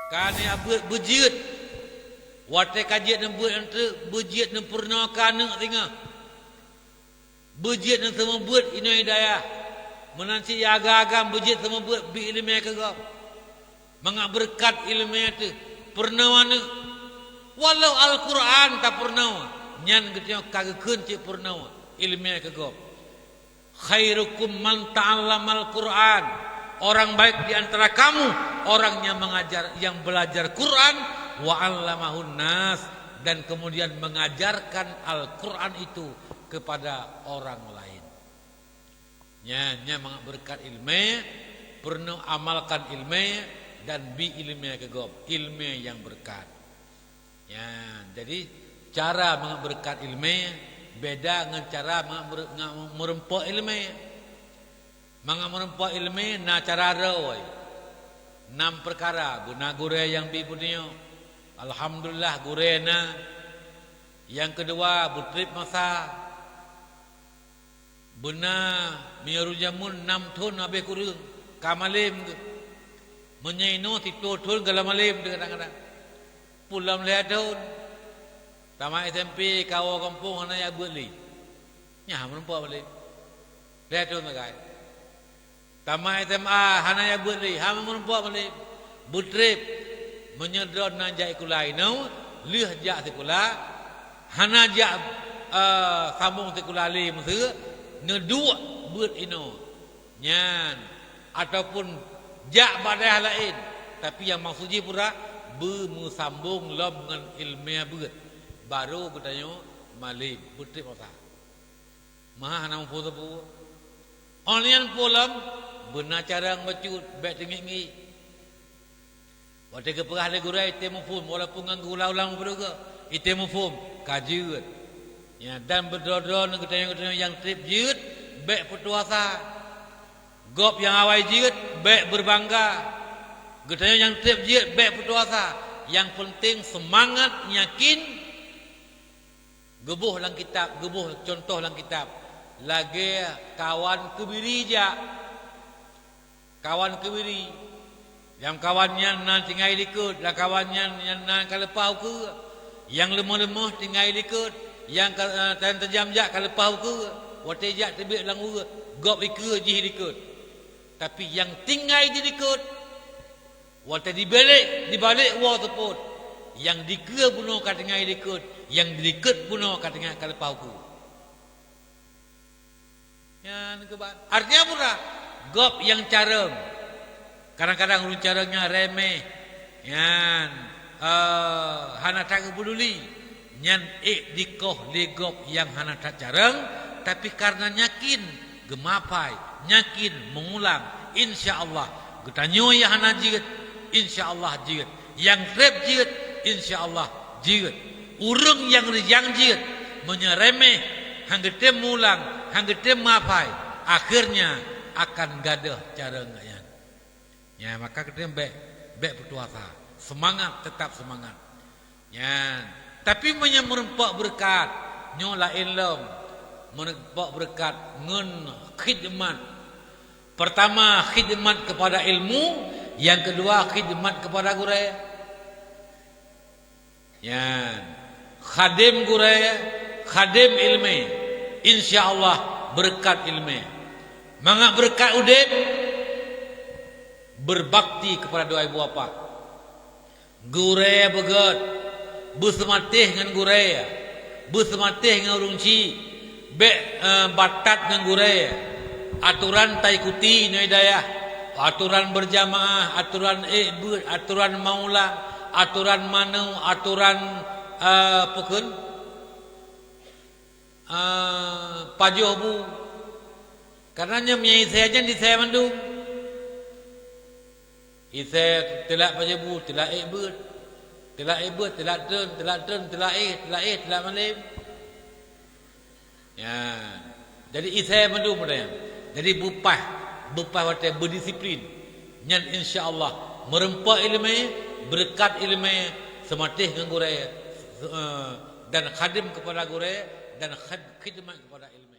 Kani abut bejit. Wate kajian dan buat entre bejit dan purna kana tengah. Bejit dan semua buat ino hidayah. Menanti agak-agak bejit semua buat bi ilmu ke gap. Mangak berkat ilmu itu purna mana. Walau Al-Quran tak purna. Nyan getnya kagekeun cik purna ilmu ke gap. Khairukum man ta'allamal Quran. Orang baik di antara kamu orang yang belajar Quran wa 'allamahun nas dan kemudian mengajarkan Al-Quran itu kepada orang lain. Nya berkat ilmu, pernah amalkan ilmu dan bi ilmu ke gob, ilmu yang berkat. Ya, jadi cara berkat ilmu beda dengan cara merempok ilmu. Merempok ilmu na cara rawai. 6 perkara guna gure yang bi punyo. Alhamdulillah gurena. Yang kedua butrip masa bena miaru jamun 6 thun abe kurung kamalim menyaino titul galamalim kadang-kadang pulam leadon tama SMP kawo kampung ana ya beli nya menempah balik leadon magai tama SMA hana ya beli ha menempah balik butrip menyedot nanjai kulai no lih jak sekula hana jak sambung sekula li mese ngedua buat ino nyan ataupun jak badah lain tapi yang maksudnya pura bermusambung lom dengan ilmiah buat baru katanya malib putri masa mah nama foto pu onian polam benar cara ngacut bet tinggi waktu keperah le gurai temu fum walaupun nganggu ulang berdoa itemu fum kajut ya dan berdodon katanya yang trip jut bek putuasa gop yang awai jut bek berbangga katanya yang trip jut bek putuasa yang penting semangat yakin gebuh lang kitab gebuh contoh lang kitab lagi kawan kebiri ja kawan kebiri yang kawannya nan tinggal ikut dan kawannya yang nan kalepau ke yang lemah-lemah tinggal ikut yang tajam jak kalau pau ke wate jak tebik lang ur gop ikut jih ikut tapi yang tinggal ikut wate dibalik wa teput yang dike puno ka tinggal ikut yang diket puno ka tinggal kalau pau ke yan keban artinya pura gop yang carem kadang-kadang urun caranya remeh yan hana tak peduli nyan dikoh legop yang hana tak jarang tapi karena nyakin gemapai nyakin mengulang insyaallah getanyo ya hana jigit insyaallah jigit yang rep jigit insyaallah jigit urang yang jigit menyeremeh hanggetem mulang hanggetem mapai akhirnya akan gadah cara ngayan ya maka kita bek berpuasa semangat tetap semangat ya tapi menyemurempak berkat nyola ilm merempak berkat ngen khidmat pertama khidmat kepada ilmu yang kedua khidmat kepada guru ya khadim guru khadim ilmu insyaallah berkat ilmu mangak berkat udin berbakti kepada doa ibu bapa guru begat bersematih dengan guraya bersematih dengan urungci batat dengan guraya aturan tak ikuti no hidayah aturan berjamaah aturan aturan maula aturan manu aturan pukun pajobu karenanya menyai saja di saya mandum isa telak pajobu telak ibut telak ibut, telak dren, telak malim. Ya. Jadi isai mendu modern. Jadi bupah wate berdisiplin. Nyan insya-Allah merempak ilmu, berkat ilmu, sematih dengan guru dan khadim kepada guru dan khidmat kepada ilmu.